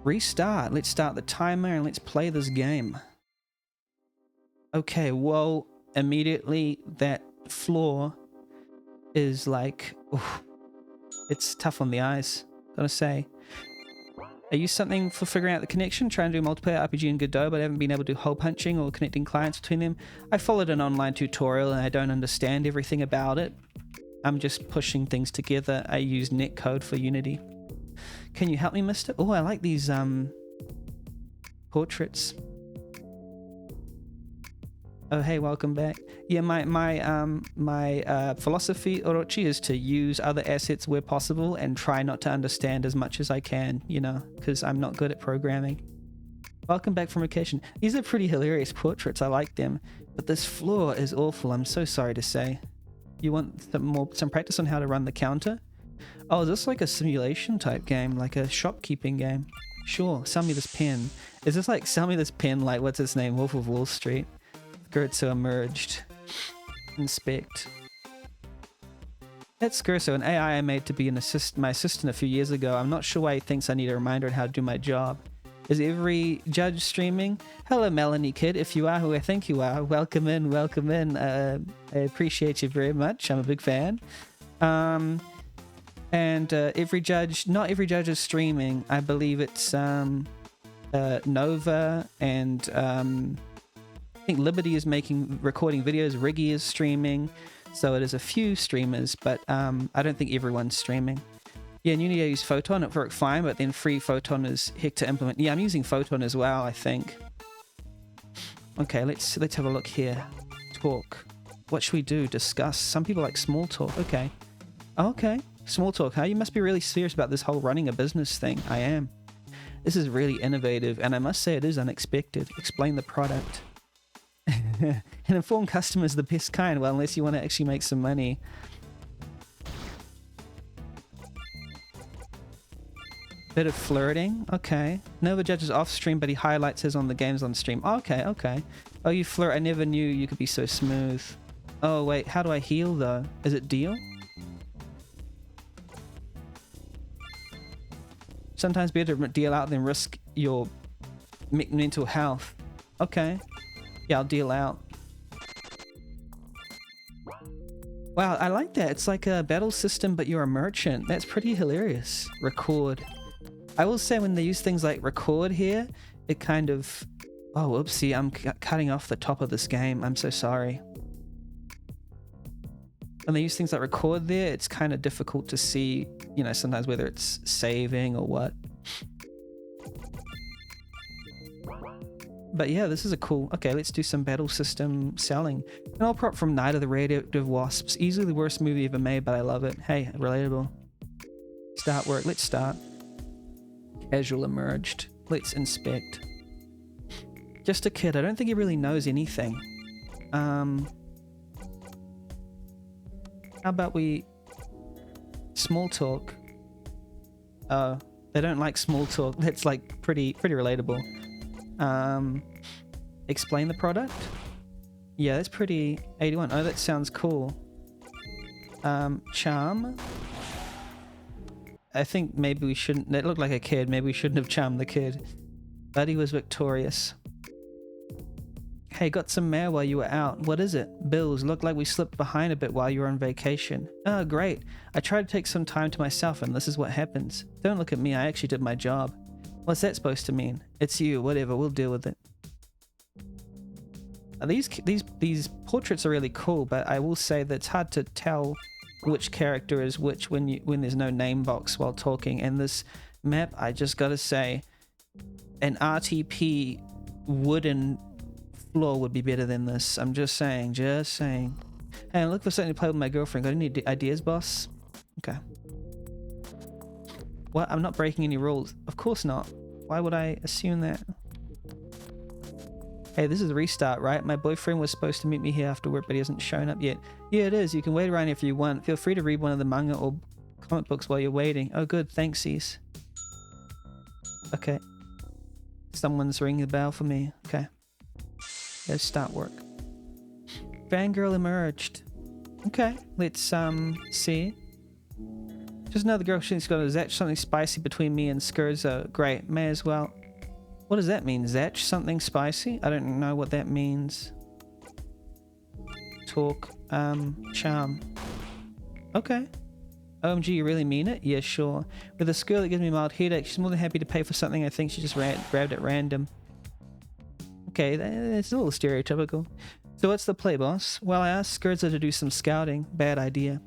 Restart. Let's start the timer and let's play this game. Okay, well, immediately that floor is like, oof, it's tough on the eyes, gotta say. I use something for figuring out the connection, trying to do multiplayer RPG in Godot, but I haven't been able to do hole punching or connecting clients between them. I followed an online tutorial and I don't understand everything about it. I'm just pushing things together. I use netcode for Unity. Can you help me, mister? Oh, I like these portraits. Oh, hey, welcome back. Yeah, my philosophy, Orochi, is to use other assets where possible and try not to understand as much as I can, you know, because I'm not good at programming. Welcome back from vacation. These are pretty hilarious portraits. I like them. But this floor is awful. I'm so sorry to say. You want some practice on how to run the counter? Oh, is this like a simulation type game, like a shopkeeping game? Sure, sell me this pen. Is this like, sell me this pen like, what's its name, Wolf of Wall Street? Gertzo emerged. Inspect. That's Gertzo, an AI I made to be my assistant a few years ago. I'm not sure why he thinks I need a reminder on how to do my job. Is every judge streaming? Hello, Melanie Kid. If you are who I think you are, welcome in, welcome in. I appreciate you very much. I'm a big fan. And every judge, not every judge is streaming. I believe it's Nova and I think Liberty is recording videos. Riggy is streaming. So it is a few streamers, but I don't think everyone's streaming. Yeah, in Unity I use Photon. It worked fine, but then free Photon is heck to implement. Yeah, I'm using Photon as well, I think. Okay, let's have a look here. Talk. What should we do? Discuss. Some people like small talk. Okay. Okay. Small talk, huh? You must be really serious about this whole running a business thing. I am. This is really innovative, and I must say it is unexpected. Explain the product. And inform customers the best kind. Well, unless you want to actually make some money. Bit of flirting. Okay. Nova judges off stream, but he highlights his on the games on stream. Okay, okay. Oh, you flirt. I never knew you could be so smooth. Oh, wait. How do I heal, though? Is it deal? Sometimes better to deal out than risk your mental health. Okay. Yeah, I'll deal out. Wow, I like that. It's like a battle system, but you're a merchant. That's pretty hilarious. Record. I will say when they use things like record here, it kind of... Oh, oopsie, I'm cutting off the top of this game. I'm so sorry. When they use things like record there, it's kind of difficult to see, you know, sometimes whether it's saving or what. But yeah, this is a cool... Okay, let's do some battle system selling. An all prop from Night of the Radioactive Wasps. Easily the worst movie ever made, but I love it. Hey, relatable. Start work. Let's start. Casual emerged. Let's inspect. Just a kid. I don't think he really knows anything. How about we... Small talk. Oh, they don't like small talk. That's like pretty relatable. Explain the product. Yeah, that's pretty 81. Oh, that sounds cool. Charm. I think maybe we shouldn't... That looked like a kid. Maybe we shouldn't have charmed the kid. But he was victorious. Hey, got some mail while you were out. What is it? Bills. Looked like we slipped behind a bit while you were on vacation. Oh, great. I tried to take some time to myself and this is what happens. Don't look at me. I actually did my job. What's that supposed to mean? It's you. Whatever. We'll deal with it. These portraits are really cool, but I will say that it's hard to tell which character is which when there's no name box while talking. And this map, I just gotta say, an RTP wooden floor would be better than this. I'm just saying. Hey, I look for something to play with my girlfriend. Got any ideas, boss? Okay. What? I'm not breaking any rules. Of course not. Why would I assume that? Hey, this is a restart, right? My boyfriend was supposed to meet me here after work, but he hasn't shown up yet. Yeah, it is. You can wait around if you want. Feel free to read one of the manga or comic books while you're waiting. Oh, good. Thanksies. Okay. Someone's ringing the bell for me. Okay. Let's start work. Fangirl emerged. Okay. Let's, see. Just another girl she's got a Zatch something spicy between me and Skurzo. Great, may as well. What does that mean? Zatch something spicy? I don't know what that means. Talk, charm. Okay. OMG, you really mean it? Yeah, sure. With a skill that gives me a mild headache, she's more than happy to pay for something I think she just grabbed at random. Okay, that's a little stereotypical. So what's the play, boss? Well, I asked Skurzo to do some scouting. Bad idea.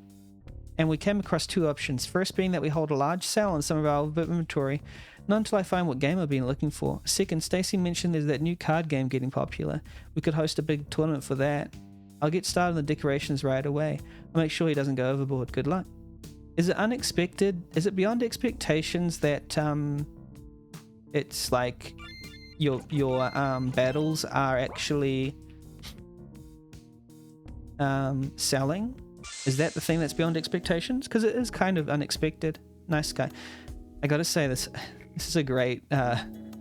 And we came across two options. First being that we hold a large sale on some of our inventory, not until I find what game I've been looking for. Second, Stacy mentioned there's that new card game getting popular. We could host a big tournament for that. I'll get started on the decorations right away. I'll make sure he doesn't go overboard. Good luck. Is it unexpected? Is it beyond expectations that it's like your battles are actually selling? Is that the thing that's beyond expectations? Because it is kind of unexpected. Nice guy. I gotta say, this is a great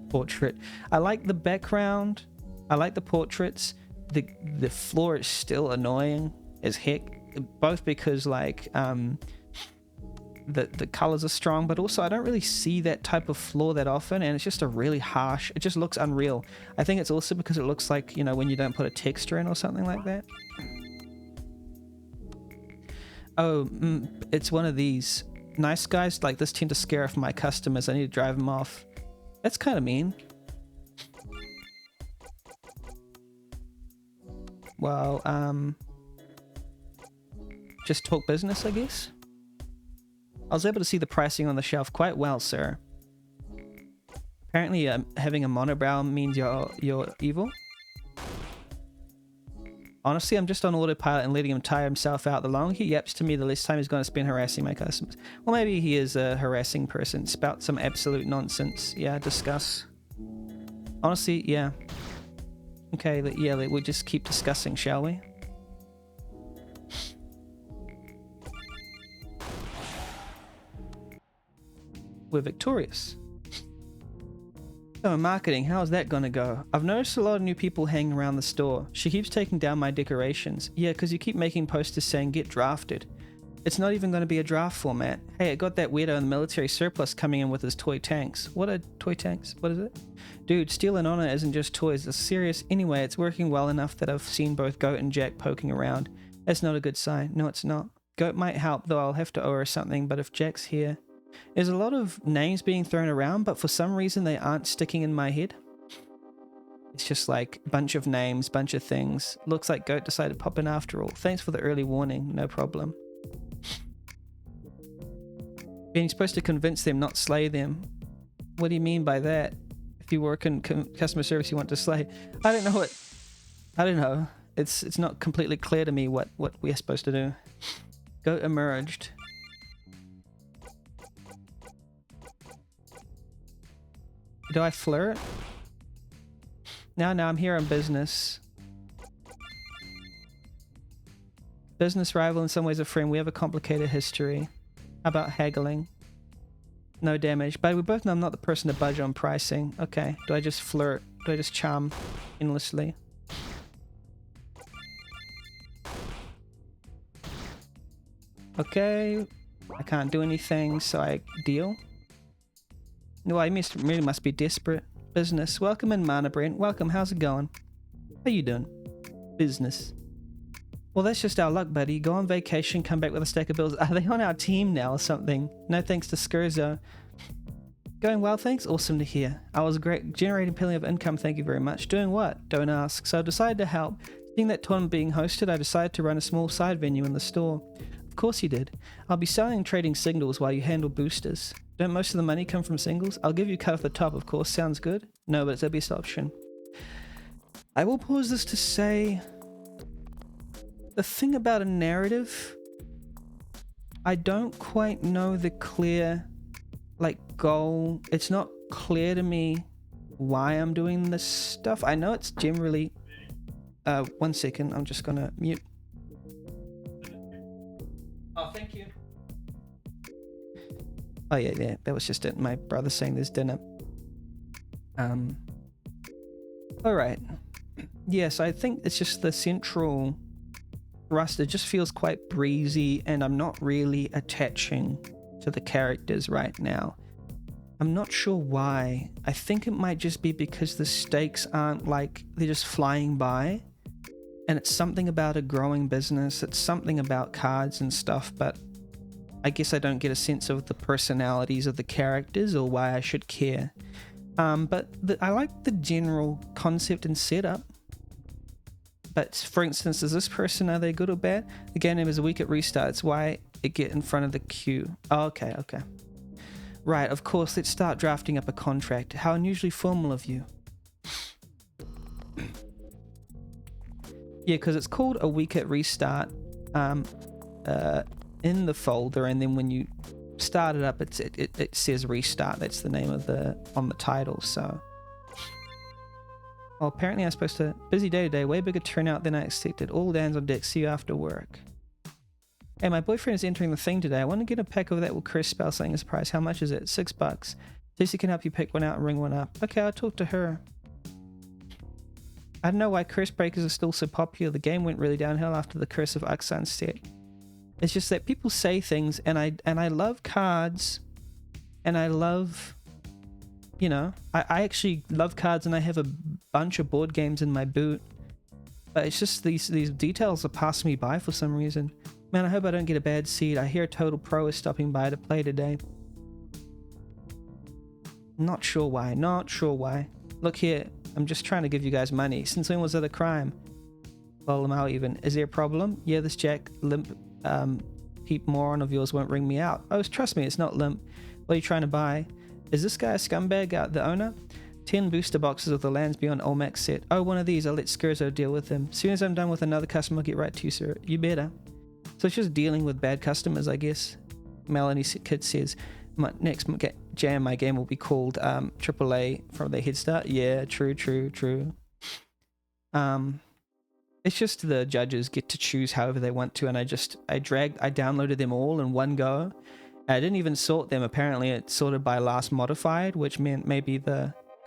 portrait. I like the background. I like the portraits. The floor is still annoying as heck. Both because like the colors are strong, but also I don't really see that type of floor that often, and it's just a really harsh. It just looks unreal. I think it's also because it looks like, you know, when you don't put a texture in or something like that. Oh, it's one of these. Nice guys like this tend to scare off my customers. I need to drive them off. That's kind of mean. Well, just talk business, I guess. I was able to see the pricing on the shelf quite well, sir. Apparently, having a monobrow means you're evil. Honestly, I'm just on autopilot and letting him tire himself out. The longer he yaps to me, the less time he's going to spend harassing my customers. Well, maybe he is a harassing person. Spout some absolute nonsense. Yeah, discuss. Honestly, yeah. Okay, yeah, we'll just keep discussing, shall we? We're victorious. So marketing, how's that gonna go? I've noticed a lot of new people hanging around the store. She keeps taking down my decorations. Yeah, because you keep making posters saying get drafted. It's not even going to be a draft format. Hey, I got that weirdo in the military surplus coming in with his toy tanks. What are toy tanks? What is it? Dude, Steel and Honor isn't just toys. It's serious. Anyway, it's working well enough that I've seen both Goat and Jack poking around. That's not a good sign. No, it's not. Goat might help, though I'll have to owe her something, but if Jack's here... There's a lot of names being thrown around, but for some reason they aren't sticking in my head. It's just like bunch of names, bunch of things. Looks like Goat decided to pop in after all. Thanks for the early warning. No problem. Being supposed to convince them, not slay them. What do you mean by that? If you work in customer service, you want to slay. I don't know what... I don't know. It's not completely clear to me what we're supposed to do. Goat emerged. Do I flirt? No, I'm here on business. Business rival, in some ways a friend. We have a complicated history. How about haggling? No damage. But we both know I'm not the person to budge on pricing. Okay. Do I just flirt? Do I just charm endlessly? Okay. I can't do anything, so I deal. No, I really must be desperate. Business. Welcome in, Mana Brent. Welcome. How's it going? How you doing? Business. Well, that's just our luck, buddy. Go on vacation, come back with a stack of bills. Are they on our team now or something? No thanks to Skurzo. Going well, thanks. Awesome to hear. I was great. Generating plenty of income, thank you very much. Doing what? Don't ask. So I decided to help. Seeing that tournament being hosted, I decided to run a small side venue in the store. Of course you did. I'll be selling and trading signals while you handle boosters. Don't most of the money come from singles? I'll give you a cut off the top, of course. Sounds good? No, but it's the best option. I will pause this to say... The thing about a narrative... I don't quite know the clear, goal. It's not clear to me why I'm doing this stuff. I know it's generally... 1 second, I'm just gonna mute. Oh, thank you. Oh yeah, that was just it. My brother saying there's dinner. Alright. Yes, I think it's just the central thrust. It just feels quite breezy, and I'm not really attaching to the characters right now. I'm not sure why. I think it might just be because the stakes aren't like, they're just flying by. And it's something about a growing business. It's something about cards and stuff, but I guess I don't get a sense of the personalities of the characters or why I should care. But I like the general concept and setup. But for instance, is this person, are they good or bad? The game name is weak at restarts. Why it get in front of the queue? Oh, okay. Right, of course, let's start drafting up a contract. How unusually formal of you. Yeah, because it's called a week at restart in the folder, and then when you start it up, it says restart. That's the name of on the title. So, well, apparently I'm supposed to. Busy day today, way bigger turnout than I expected. All hands on deck. See you after work. Hey, my boyfriend is entering the thing today. I want to get a pack of that with Chris spell saying a surprise. How much is it? $6. Jesse can help you pick one out and ring one up. Okay, I'll talk to her. I don't know why curse breakers are still so popular. The game went really downhill after the Curse of Uxan set. It's just that people say things, and I love cards, and I love, you know, I actually love cards, and I have a bunch of board games in my boot. But it's just these details are passing me by for some reason. Man, I hope I don't get a bad seed. I hear Total Pro is stopping by to play today. Not sure why. Look here, I'm just trying to give you guys money. Since when was it a crime? Well, I'm out even. Is there a problem? Yeah, this Jack limp peep moron of yours won't ring me out. Oh, trust me, it's not limp. What are you trying to buy? Is this guy a scumbag, the owner? 10 booster boxes of the Lands Beyond Olmec set. Oh, one of these. I'll let Skurzo deal with them. As soon as I'm done with another customer, I'll get right to you, sir. You better. So it's just dealing with bad customers, I guess. Melanie Kid says, my next jam, my game will be called AAA from the head start. Yeah, true. It's just the judges get to choose however they want to, and I downloaded them all in one go. I didn't even sort them. Apparently it's sorted by last modified, which meant maybe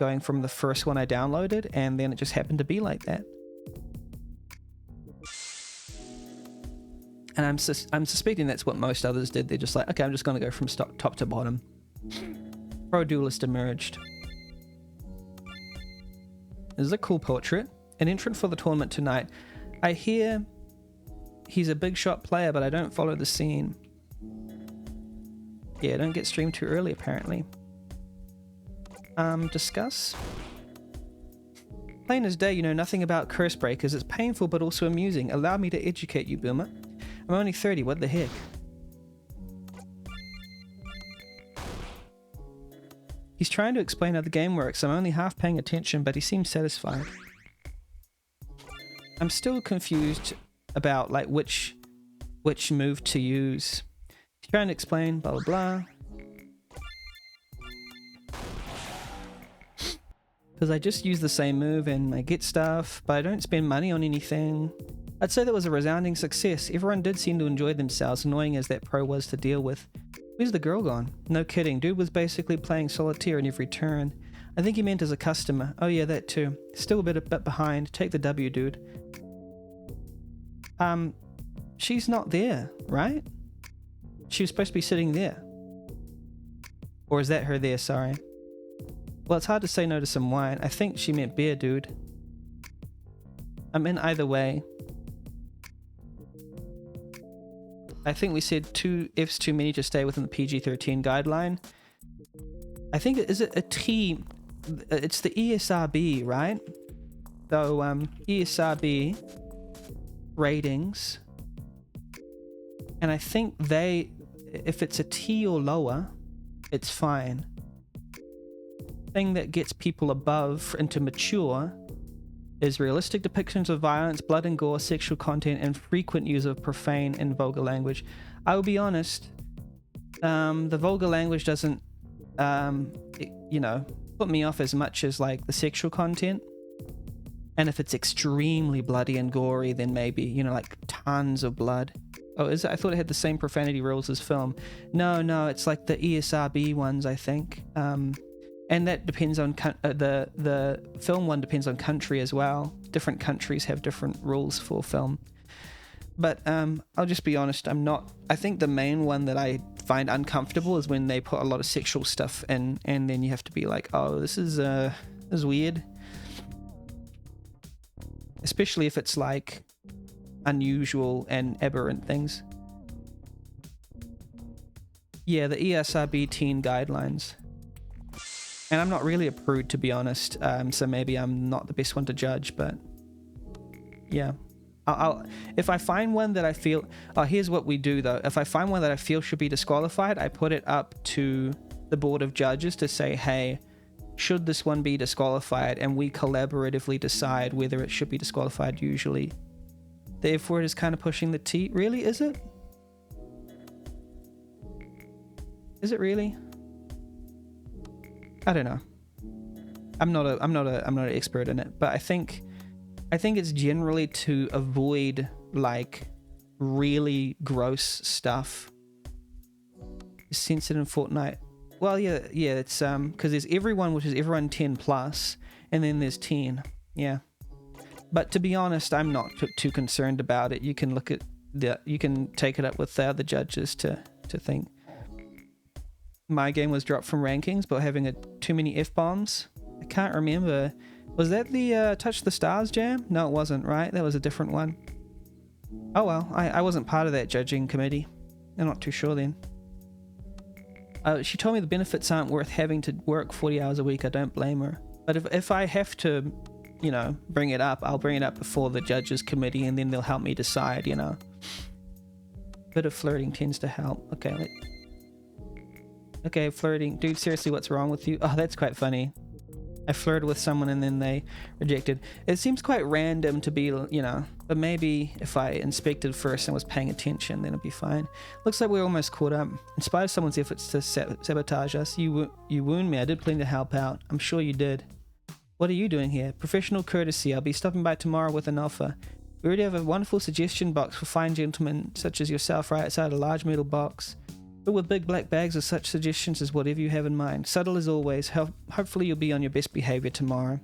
going from the first one I downloaded, and then it just happened to be like that. And I'm suspecting that's what most others did. They're just like, okay, I'm just going to go from top to bottom. Pro Duelist emerged. This is a cool portrait. An entrant for the tournament tonight. I hear he's a big shot player, but I don't follow the scene. Yeah, don't get streamed too early, apparently. Discuss? Plain as day, you know nothing about curse breakers. It's painful, but also amusing. Allow me to educate you, Boomer. I'm only 30, what the heck? He's trying to explain how the game works. I'm only half paying attention, but he seems satisfied. I'm still confused about like which move to use. He's trying to explain, blah, blah, blah. Because I just use the same move and I get stuff, but I don't spend money on anything. I'd say that was a resounding success. Everyone did seem to enjoy themselves, annoying as that pro was to deal with. Where's the girl gone? No kidding, dude was basically playing solitaire in every turn. I think he meant as a customer. Oh yeah, that too. Still a bit behind. Take the W, dude. She's not there, right? She was supposed to be sitting there. Or is that her there, sorry. Well, it's hard to say no to some wine. I think she meant beer, dude. I'm in either way. I think we said 2 Fs too many to stay within the PG-13 guideline. I think, is it a T? It's the ESRB, right? So, ESRB ratings. And I think if it's a T or lower, it's fine. Thing that gets people above into mature is realistic depictions of violence, blood and gore, sexual content, and frequent use of profane and vulgar language. I will be honest, the vulgar language doesn't, put me off as much as like the sexual content. And if it's extremely bloody and gory, then maybe, like tons of blood. Oh, is it? I thought it had the same profanity rules as film. No, it's like the ESRB ones, I think. And that depends on the film one depends on country as well. Different countries have different rules for film. But I'll just be honest, I think the main one that I find uncomfortable is when they put a lot of sexual stuff in, and then you have to be like, oh, this is weird. Especially if it's like unusual and aberrant things. Yeah, the ESRB teen guidelines. And I'm not really a prude, to be honest, so maybe I'm not the best one to judge, but yeah. I'll if I find one that I feel... Oh, here's what we do, though. If I find one that I feel should be disqualified, I put it up to the board of judges to say, hey, should this one be disqualified? And we collaboratively decide whether it should be disqualified usually. The F word is kind of pushing the T. Really? Is it? Is it really? I don't know. I'm not an expert in it, but I think it's generally to avoid like really gross stuff. Censored in Fortnite. Well, yeah, it's because there's everyone, which is everyone 10 plus, and then there's 10. Yeah. But to be honest, I'm not too concerned about it. You can look at you can take it up with the other judges to think. My game was dropped from rankings, but having too many F-bombs. I can't remember. Was that the Touch the Stars jam? No, it wasn't, right? That was a different one. Oh well, I wasn't part of that judging committee. I'm not too sure then. She told me the benefits aren't worth having to work 40 hours a week. I don't blame her. But if I have to, you know, bring it up, I'll bring it up before the judges committee, and then they'll help me decide, you know. Bit of flirting tends to help. Okay, flirting. Dude, seriously, what's wrong with you? Oh, that's quite funny. I flirted with someone and then they rejected. It seems quite random to be, you know, but maybe if I inspected first and was paying attention, then it'd be fine. Looks like we're almost caught up. In spite of someone's efforts to sabotage us, you wound me. I did plenty to help out. I'm sure you did. What are you doing here? Professional courtesy. I'll be stopping by tomorrow with an offer. We already have a wonderful suggestion box for fine gentlemen such as yourself right outside a large metal box. But with big black bags of such suggestions as whatever you have in mind. Subtle as always. Hopefully you'll be on your best behavior tomorrow.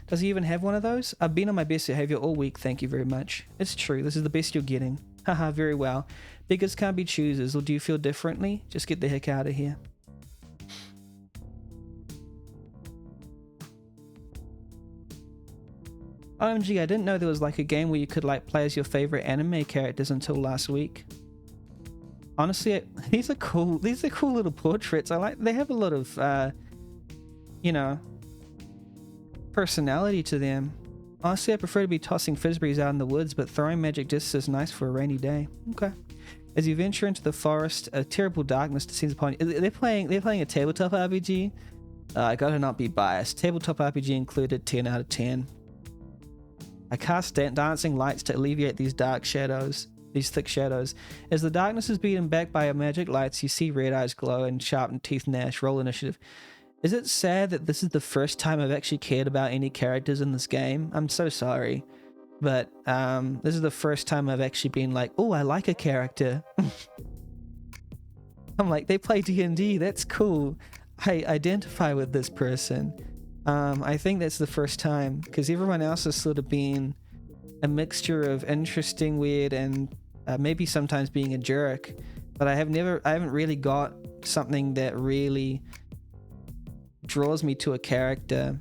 Does he even have one of those? I've been on my best behavior all week, thank you very much. It's true, this is the best you're getting. Haha, very well. Beggars can't be choosers, or do you feel differently? Just get the heck out of here. OMG, I didn't know there was like a game where you could like play as your favorite anime characters until last week. Honestly, these are cool little portraits. They have a lot of, you know, personality to them. Honestly, I prefer to be tossing frisbees out in the woods, but throwing magic discs is nice for a rainy day. Okay. As you venture into the forest, a terrible darkness descends upon you. They're playing a tabletop RPG. I gotta not be biased. Tabletop RPG included, 10 out of 10. I cast dancing lights to alleviate these thick shadows. As the darkness is beaten back by your magic lights, you see red eyes glow and sharpened teeth gnash. Roll initiative. Is it sad that this is the first time I've actually cared about any characters in this game? I'm so sorry. But this is the first time I've actually been like, oh, I like a character. I'm like, they play D&D, that's cool. I identify with this person. I think that's the first time, because everyone else has sort of been a mixture of interesting, weird, and maybe sometimes being a jerk. But I haven't really got something that really draws me to a character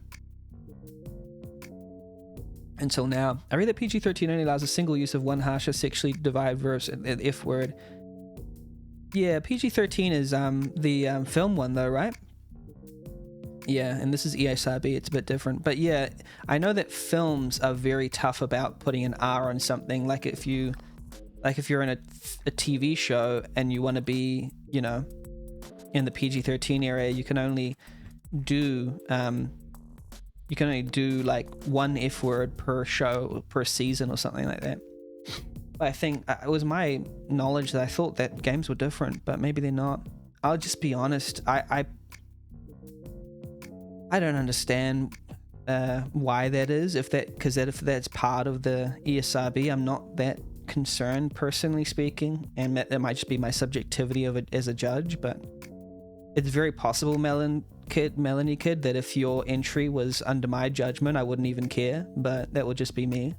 until now. I read that PG-13 only allows a single use of one harsh or sexually derived verbs, the F word. Yeah, PG-13 is the film one though, right? Yeah, and this is ESRB, it's a bit different. But yeah, I know that films are very tough about putting an R on something. Like if you're in a TV show and you want to be, you know, in the PG-13 area, you can only do like one F word per show, per season or something like that. I think it was my knowledge that I thought that games were different, but maybe they're not. I'll just be honest, I don't understand why that is. If that's part of the ESRB, I'm not that concerned, personally speaking, and that might just be my subjectivity of it as a judge. But it's very possible, Melanie Kid, that if your entry was under my judgment, I wouldn't even care. But that would just be me.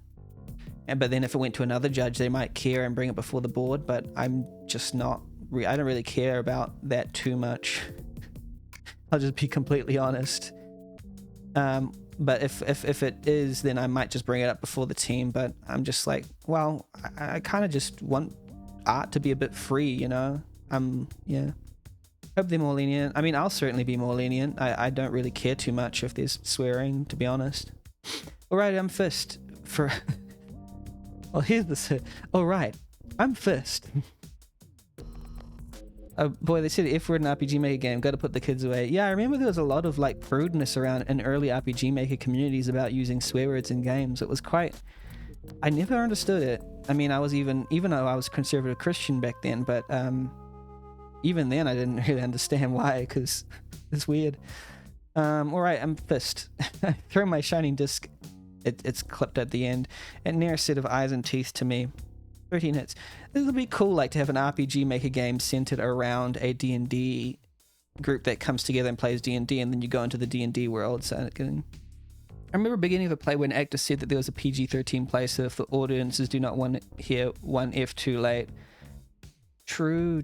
But then if it went to another judge, they might care and bring it before the board. But I'm just not I don't really care about that too much. I'll just be completely honest. But if it is, then I might just bring it up before the team. But I'm just like, well, I kind of just want art to be a bit free, you know. Yeah. Hope they're more lenient. I mean, I'll certainly be more lenient. I don't really care too much if there's swearing, to be honest. All right, I'm first for. Oh, here's the. All right, I'm first. Oh boy, they said if we're an RPG Maker game, got to put the kids away. Yeah, I remember there was a lot of like prudeness around in early RPG Maker communities about using swear words in games. It was quite. I never understood it. I mean, I was even though I was conservative Christian back then, but even then I didn't really understand why, because it's weird. All right, I'm pissed. I throw my shining disc. It's clipped at the end. And near a set of eyes and teeth to me. 13 hits. This would be cool, like to have an RPG Maker game centered around a D&D group that comes together and plays D&D, and then you go into the D&D world. So I remember beginning of the play when actors said that there was a PG-13 play, so if the audiences do not want to hear 1F too late. True.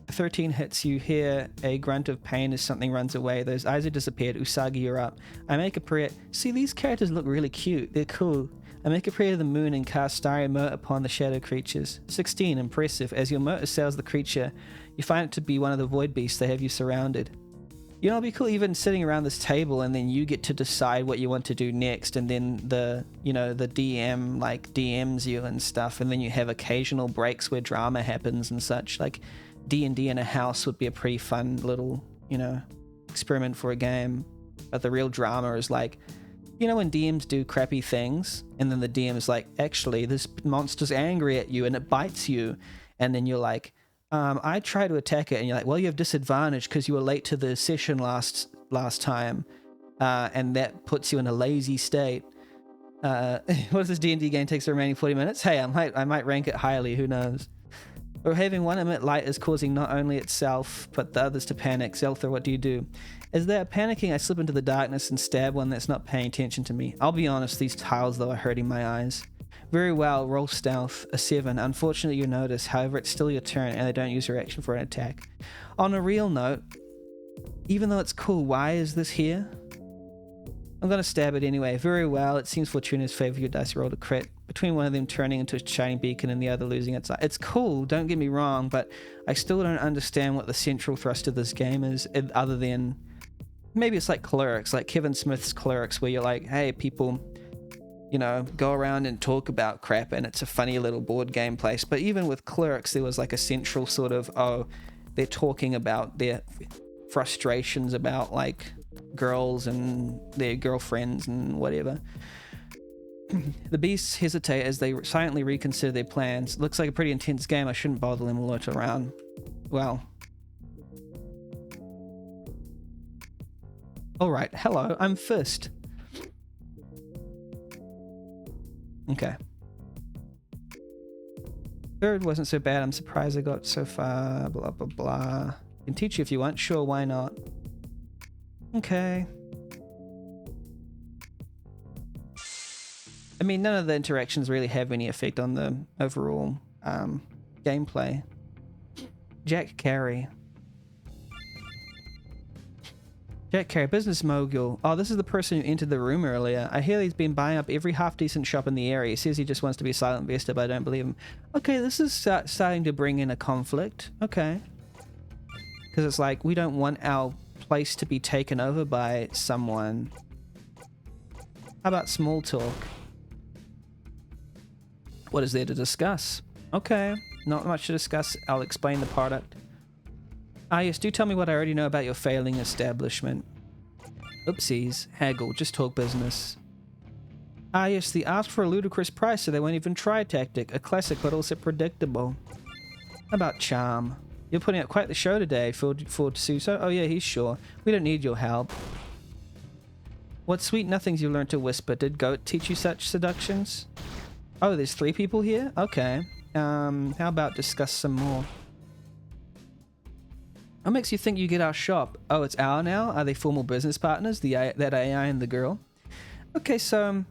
13 hits, you hear a grunt of pain as something runs away. Those eyes have disappeared. Usagi, you're up. I make a prayer. See, these characters look really cute. They're cool. I make a prayer to the moon and cast starry mote upon the shadow creatures. 16, impressive. As your mote assails the creature, you find it to be one of the void beasts. They have you surrounded. You know, it'd be cool even sitting around this table and then you get to decide what you want to do next, and then the DM like DMs you and stuff, and then you have occasional breaks where drama happens and such. Like D&D in a house would be a pretty fun little, experiment for a game. But the real drama is like, when DMs do crappy things and then the DM is like, actually, this monster's angry at you and it bites you. And then you're like, I try to attack it. And you're like, well, you have disadvantage because you were late to the session last time. And that puts you in a lazy state. What if this D&D game takes the remaining 40 minutes? Hey, I might rank it highly. Who knows? Or having one emit light is causing not only itself, but the others to panic. Zelther, what do you do? As they're panicking, I slip into the darkness and stab one that's not paying attention to me. I'll be honest, these tiles, though, are hurting my eyes. Very well, roll stealth, a 7. Unfortunately, you notice, however, it's still your turn, and they don't use your action for an attack. On a real note, even though it's cool, why is this here? I'm going to stab it anyway. Very well, it seems Fortuna's favor your dice rolled a crit. Between one of them turning into a shining beacon and the other losing its eye. It's cool, don't get me wrong, but I still don't understand what the central thrust of this game is, other than maybe it's like Clerics, like Kevin Smith's Clerics, where you're like, hey, people, go around and talk about crap, and it's a funny little board game place. But even with Clerics, there was like a central sort of, they're talking about their frustrations about like girls and their girlfriends and whatever. The beasts hesitate as they silently reconsider their plans. Looks like a pretty intense game. I shouldn't bother them alert around. Well. Alright, hello, I'm first. Okay. Third wasn't so bad. I'm surprised I got so far. Blah, blah, blah. Can teach you if you want. Sure, why not? Okay. I mean, none of the interactions really have any effect on the overall gameplay. Jack Carey. Jack Carey, business mogul. Oh, this is the person who entered the room earlier. I hear he's been buying up every half-decent shop in the area. He says he just wants to be a silent investor, but I don't believe him. Okay, this is starting to bring in a conflict. Okay. Because it's like, we don't want our place to be taken over by someone. How about small talk? What is there to discuss? Okay, not much to discuss. I'll explain the product. Ah yes, do tell me what I already know about your failing establishment. Oopsies, haggle, just talk business. Ah yes, they asked for a ludicrous price, so they won't even try tactic. A classic, but also predictable. How about charm? You're putting up quite the show today, Ford Suso. Oh yeah, he's sure. We don't need your help. What sweet nothings you learned to whisper. Did Goat teach you such seductions? Oh, there's 3 people here? Okay. How about discuss some more? What makes you think you get our shop? Oh, it's our now? Are they formal business partners? That AI and the girl? Okay, so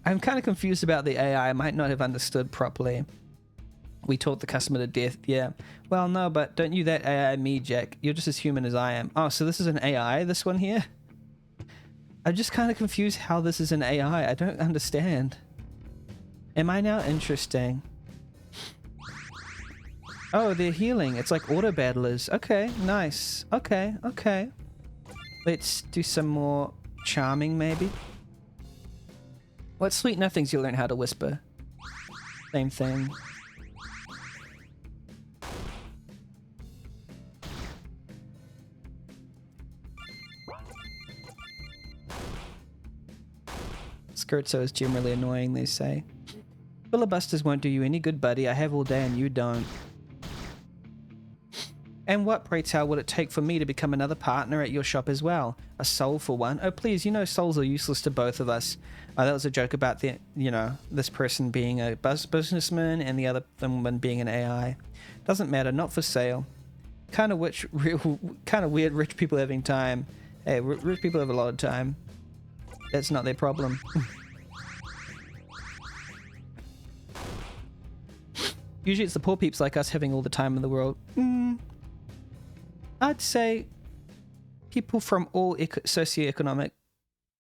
I'm kind of confused about the AI. I might not have understood properly. We taught the customer to death. Yeah. Well, no, but don't you that AI me, Jack. You're just as human as I am. Oh, so this is an AI, this one here? I'm just kind of confused how this is an AI. I don't understand. Am I now interesting? Oh, they're healing. It's like auto battlers. Okay, nice. Okay, okay. Let's do some more charming, maybe. What sweet nothings you'll learn how to whisper. Same thing. Scherzo is generally annoying, they say. Filibusters won't do you any good, buddy. I have all day and you don't. And what, pray tell, would it take for me to become another partner at your shop as well? A soul for one? Oh, please, you know souls are useless to both of us. That was a joke about the, you know, this person being a businessman and the other woman being an AI. Doesn't matter, not for sale. Kind of weird rich people having time. Hey, rich people have a lot of time. That's not their problem. Usually it's the poor peeps like us having all the time in the world. I'd say people from all socioeconomic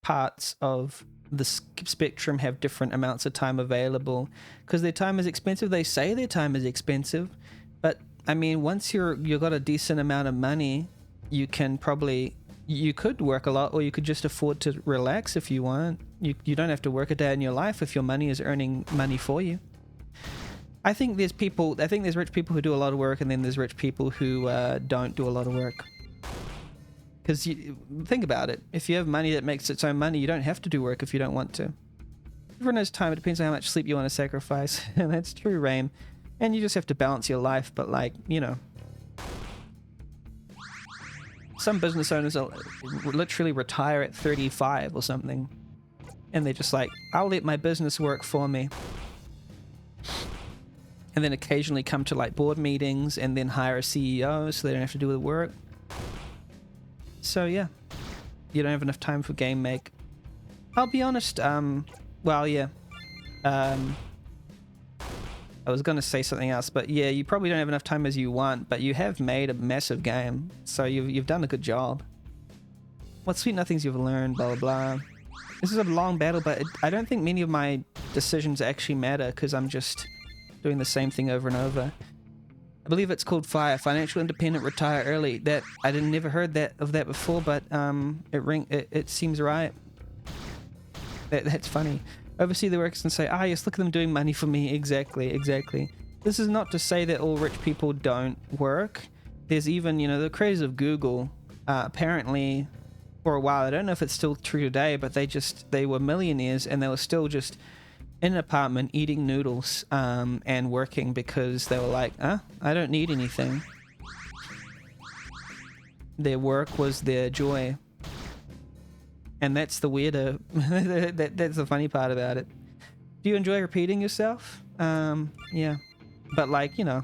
parts of the spectrum have different amounts of time available because their time is expensive. They say their time is expensive, but I mean, once you've got a decent amount of money, you could work a lot, or you could just afford to relax if you want. You don't have to work a day in your life if your money is earning money for you. I think there's rich people who do a lot of work, and then there's rich people who don't do a lot of work. Because think about it. If you have money that makes its own money, you don't have to do work if you don't want to. Everyone has time. It depends on how much sleep you want to sacrifice. And that's true, Raim. And you just have to balance your life. But like, you know, some business owners literally retire at 35 or something. And they're just like, I'll let my business work for me. And then occasionally come to like board meetings and then hire a CEO so they don't have to do the work. So yeah, you don't have enough time for game make. I'll be honest, well, yeah. I was going to say something else, but yeah, you probably don't have enough time as you want, but you have made a massive game, so you've done a good job. What sweet nothings you've learned, blah, blah, blah. This is a long battle, but I don't think many of my decisions actually matter because I'm just doing the same thing over and over. I believe it's called FIRE, Financial Independent Retire Early. That I never heard of that before, but it seems right. That's funny. Oversee the workers and say, yes, look at them doing money for me. Exactly. This is not to say that all rich people don't work. There's even, you know, the creators of Google, apparently for a while, I don't know if it's still true today, but they were millionaires and they were still just in an apartment eating noodles and working because they were like, I don't need anything. Their work was their joy. And that's the weirder, that's the funny part about it. Do you enjoy repeating yourself? Yeah. But like, you know,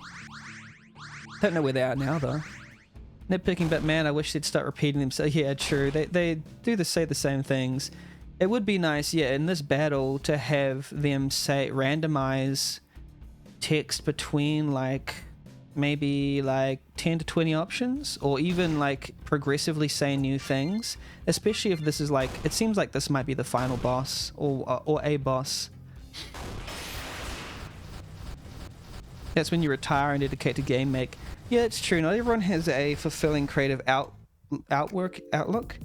don't know where they are now though. Nitpicking, but man, I wish they'd start repeating themselves. Yeah, true. They do say the same things. It would be nice, yeah, in this battle to have them randomize text between like maybe like 10 to 20 options, or even like progressively say new things, especially if this is like, it seems like this might be the final boss or a boss. That's when you retire and dedicate to game make. Yeah, it's true. Not everyone has a fulfilling creative outlook.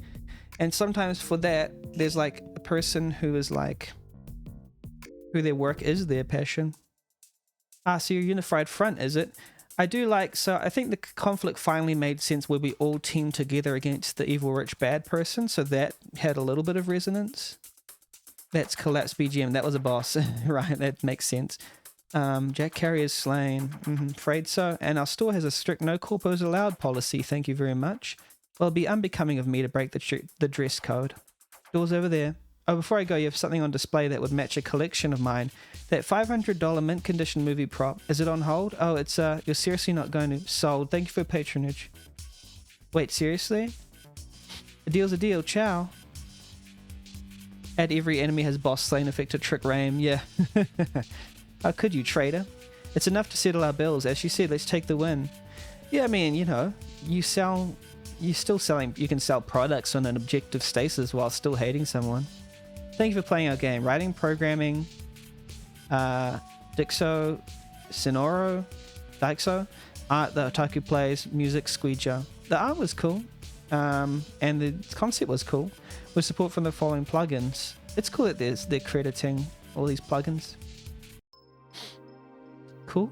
And sometimes for that, there's like a person who is like, who their work is their passion. So your unified front, is it? I do like, so I think the conflict finally made sense where we all teamed together against the evil rich bad person. So that had a little bit of resonance. That's Collapse BGM. That was a boss, right? That makes sense. Jack Carrier's slain. Afraid so. And our store has a strict no corpos allowed policy. Thank you very much. Well, it'd be unbecoming of me to break the dress code. Door's over there. Oh, before I go, you have something on display that would match a collection of mine. That $500 mint condition movie prop. Is it on hold? Oh, it's you're seriously not going to. Sold. Thank you for patronage. Wait, seriously? A deal's a deal. Ciao. Add every enemy has boss slain effect to trick Raim. Yeah. How could you, traitor? It's enough to settle our bills. As she said, let's take the win. Yeah, I mean, you know, you're still selling, you can sell products on an objective stasis while still hating someone. Thank you for playing our game. Writing, programming, Dixo, Sonoro, Dixo, art, the Otaku plays, music, Squeeger. The art was cool, and the concept was cool, with support from the following plugins. It's cool that they're crediting all these plugins. Cool.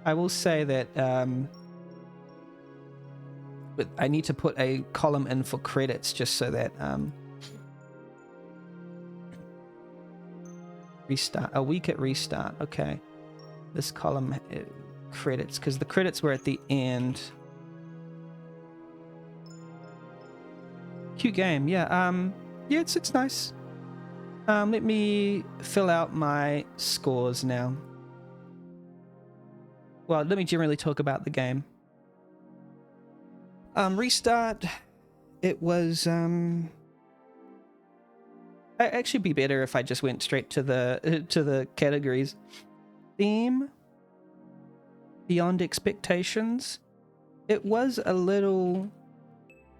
I will say that I need to put a column in for credits just so that restart, a week at restart. Okay, this column credits, because the credits were at the end. Cute game. Yeah, yeah, it's nice. Let me fill out my scores now. Well, let me generally talk about the game. Restart, it was I'd actually be better if I just went straight to the categories. Theme, beyond expectations. It was a little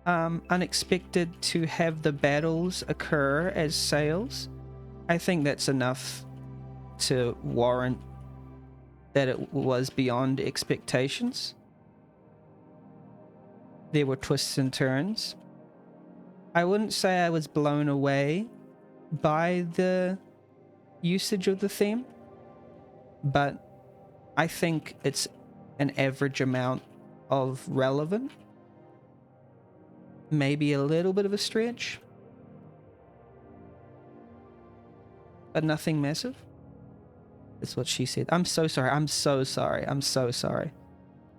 unexpected to have the battles occur as sales. I think that's enough to warrant that it was beyond expectations. There were twists and turns. I wouldn't say I was blown away by the usage of the theme, but I think it's an average amount of relevant. Maybe a little bit of a stretch, but nothing massive. That's what she said. I'm so sorry. I'm so sorry. I'm so sorry.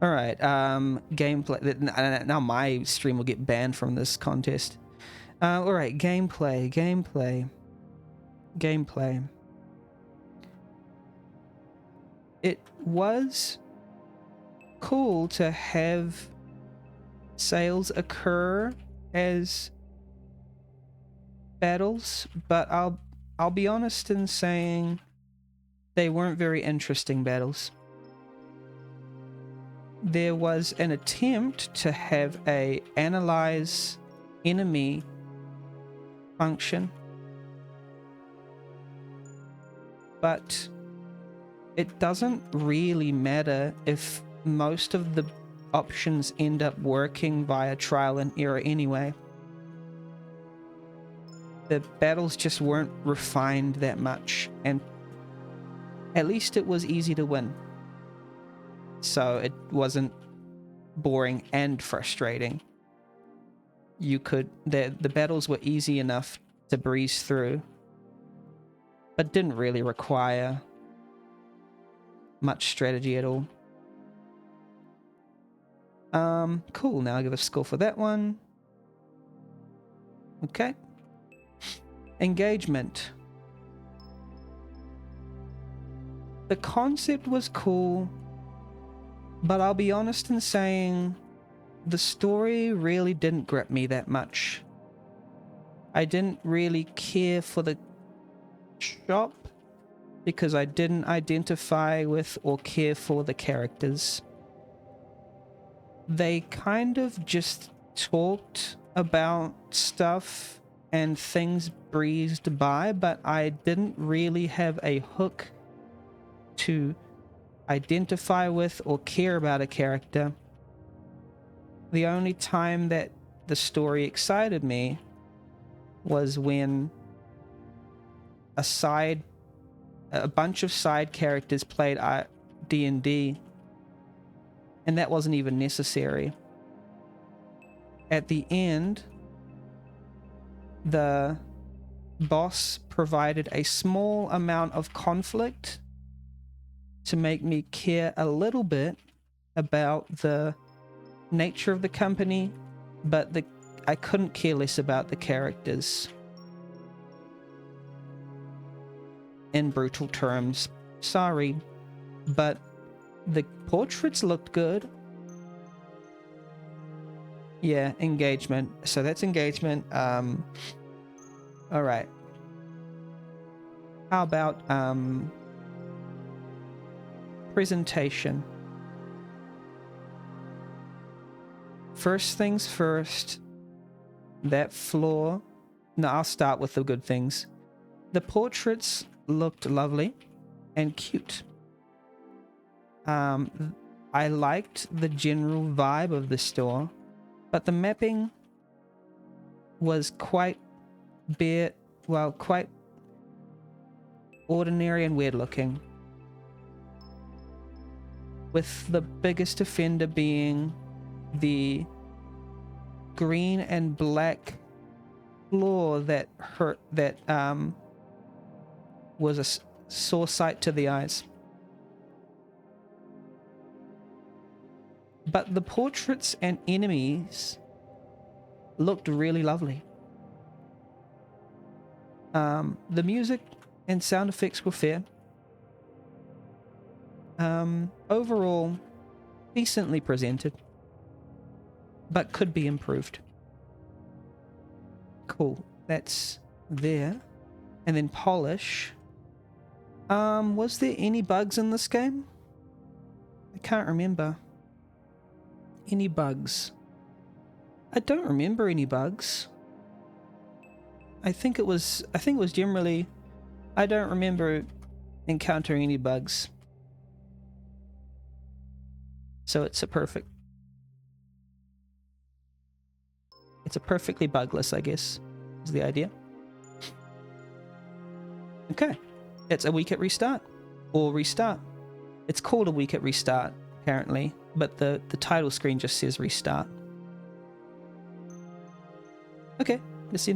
All right. Gameplay. Now my stream will get banned from this contest. All right. Gameplay. It was cool to have sales occur as battles, but I'll be honest in saying they weren't very interesting battles. There was an attempt to have a analyze enemy function, but it doesn't really matter if most of the options end up working via trial and error anyway. The battles just weren't refined that much, and at least it was easy to win. So it wasn't boring and frustrating. The battles were easy enough to breeze through, but didn't really require much strategy at all. Cool. Now I'll give a score for that one. Okay. Engagement. The concept was cool, but I'll be honest in saying the story really didn't grip me that much. I didn't really care for the shop because I didn't identify with or care for the characters. They kind of just talked about stuff and things breezed by, but I didn't really have a hook to identify with or care about a character. The only time that the story excited me was when a bunch of side characters played D&D, and that wasn't even necessary. At the end, the boss provided a small amount of conflict to make me care a little bit about the nature of the company, but I couldn't care less about the characters. In brutal terms, sorry, but the portraits looked good. Yeah, engagement. So that's engagement. All right. How about presentation. First things first, that floor. No, I'll start with the good things. The portraits looked lovely and cute. I liked the general vibe of the store, but the mapping was quite quite ordinary and weird looking. With the biggest offender being the green and black floor that was a sore sight to the eyes. But the portraits and enemies looked really lovely. The music and sound effects were fair. Overall, decently presented, but could be improved. Cool, that's there. And then polish. Was there any bugs in this game? I can't remember. Any bugs? I don't remember any bugs. I think it was generally, I don't remember encountering any bugs. So it's a perfectly bugless, I guess, is the idea. Okay. It's a week at restart. Or restart. It's called a week at restart, apparently, but the title screen just says restart. Okay, let's see.